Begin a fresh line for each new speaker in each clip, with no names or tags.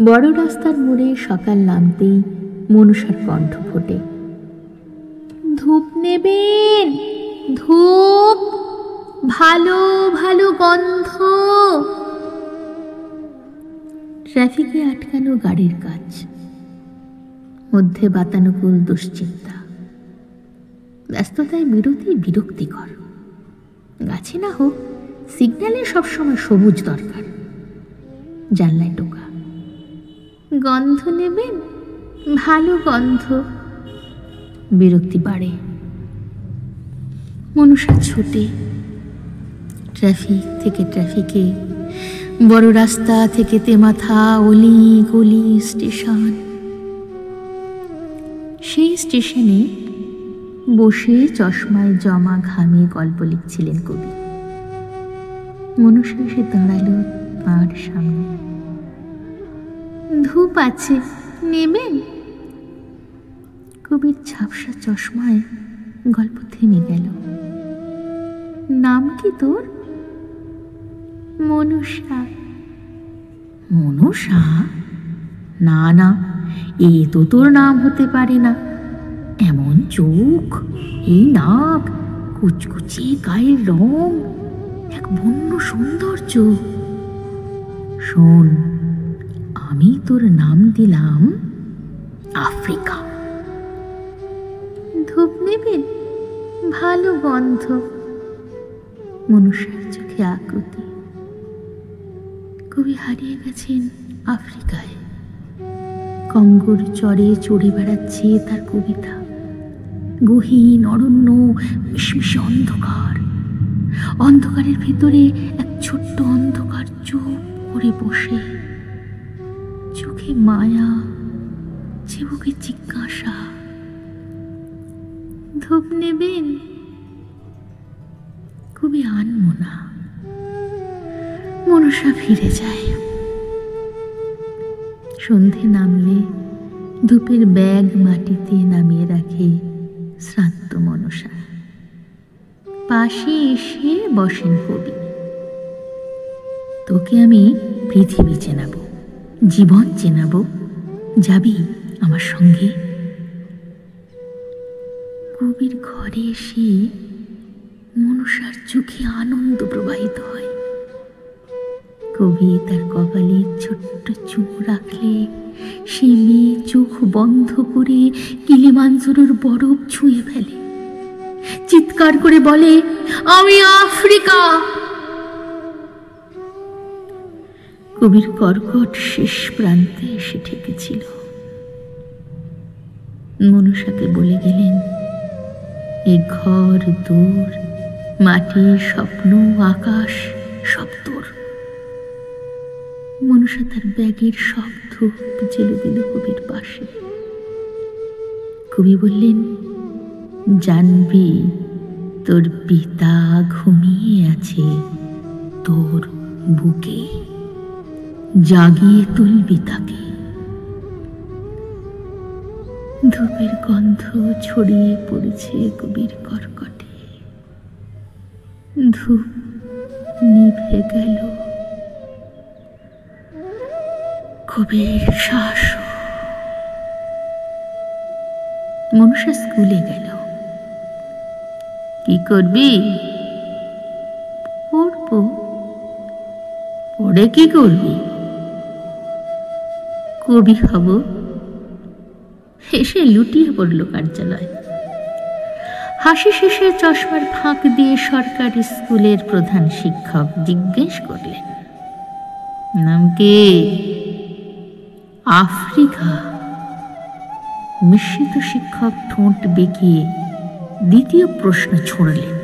বড় রাস্তার মোড়ে সকাল নামতেই মনুষার কণ্ঠ ফোটে, ধূপ নেবেন? ধূপ, ভালো ভালো গন্ধ। ট্রাফিকে আটকানো গাড়ির কাজ, মধ্যে বাতানুকূল দুশ্চিন্তা, ব্যস্ততায় বিরতি বিরক্তিকর। গাছে না হোক, সিগন্যালে সবসময় সবুজ দরকার। জানলায় টোকা, গন্ধ নেবেন? ভালো গন্ধ। বিরক্তি বাড়ে। মনুষা ছোটে, ট্রাফিক থেকে ট্রাফিকে, বড় রাস্তা থেকে তেমাথা, অলি গলি, স্টেশন। সেই স্টেশনে বসে চশমায় জমা ঘামে গল্প লিখছিলেন কবি। মনুষা এসে দাঁড়ালো তাঁর সামনে। ধূপ আছে, নেবেন? কবির ঝাপসা চশমায় গল্প থেমে গেল। নাম কি তোর? মনুষা। মনুষা? না না, এ তো তোর নাম হতে পারে না। এমন চোখ, এই নাক, কুচকুচে গায়ের রং, এক বন্য সৌন্দর্য। শোন, আমি তোর নাম দিলাম আফ্রিকা। ধূপ নেবেন? ভালো গন্ধ। মনুষার চোখে আকুতি। কবি হারিয়ে গেছেন আফ্রিকায়। কঙ্গোর চরে চড়ে বেড়াচ্ছে তার কবিতা। গহীন অরণ্য, মিশমিশে অন্ধকার। অন্ধকারের ভেতরে এক ছোট্ট অন্ধকার চুপ করে বসে, চোখে মায়া, চিবুকে জিজ্ঞাসা। ধূপ নেবেন? কবি আনবো না। মনুষা ফিরে যায়। সন্ধে নামলে ধূপের ব্যাগ মাটিতে নামিয়ে রাখে শ্রান্ত মনুষা। পাশে এসে বসেন কবি। তোকে আমি পৃথিবী চেনাবো, জীবন চেনাবো, যাবি আমার সঙ্গে? কবির ঘরে এসে মনুষার চোখে আনন্দ প্রবাহিত হয়। কবি তার কপালে ছোট্ট চুপ রাখলে সে মেয়ে চোখ বন্ধ করে কিলিমাঞ্জারোর বরফ ছুঁয়ে ফেলে, চিৎকার করে বলে, আমি আফ্রিকা। কবির কর্কট শেষ প্রান্তে এসে ঠেকেছিল। মনুষাকে বলে গেলেন, এ ঘর দূর, মাটির স্বপ্ন, আকাশ সব তোর। মনুষা তার ব্যাগের সব ধূপ জেলে দিল কবির পাশে। কবি বললেন, জানবি তোর পিতা ঘুমিয়ে আছে তোর বুকে, জাগিয়ে তুলবি তাকে। ধূপের গন্ধ ছড়িয়ে পড়েছে কবির কর্কটে। ধূপ নিভে গেল, কবির শ্বাস। মনুষা স্কুলে গেল। কি করবি? পড়বো। পড়ে কি করবি? কবি হব। এসে লুটিয়ে পড়ল কার্যালয়। হাসি শেষে চশমার ফাঁক দিয়ে সরকারি স্কুলের প্রধান শিক্ষক জিজ্ঞেস করলেন, নাম কি? আফ্রিকা। মিশ্রিত শিক্ষক ঠোঁট বেঁকিয়ে দ্বিতীয় প্রশ্ন ছুড়লেন,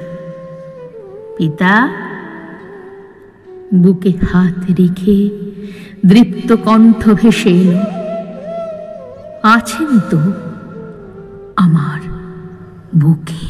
পিতা? বুকে হাত রেখে দৃপ্ত কণ্ঠ ভেসে এলো, আছেন তো আমার বুকে।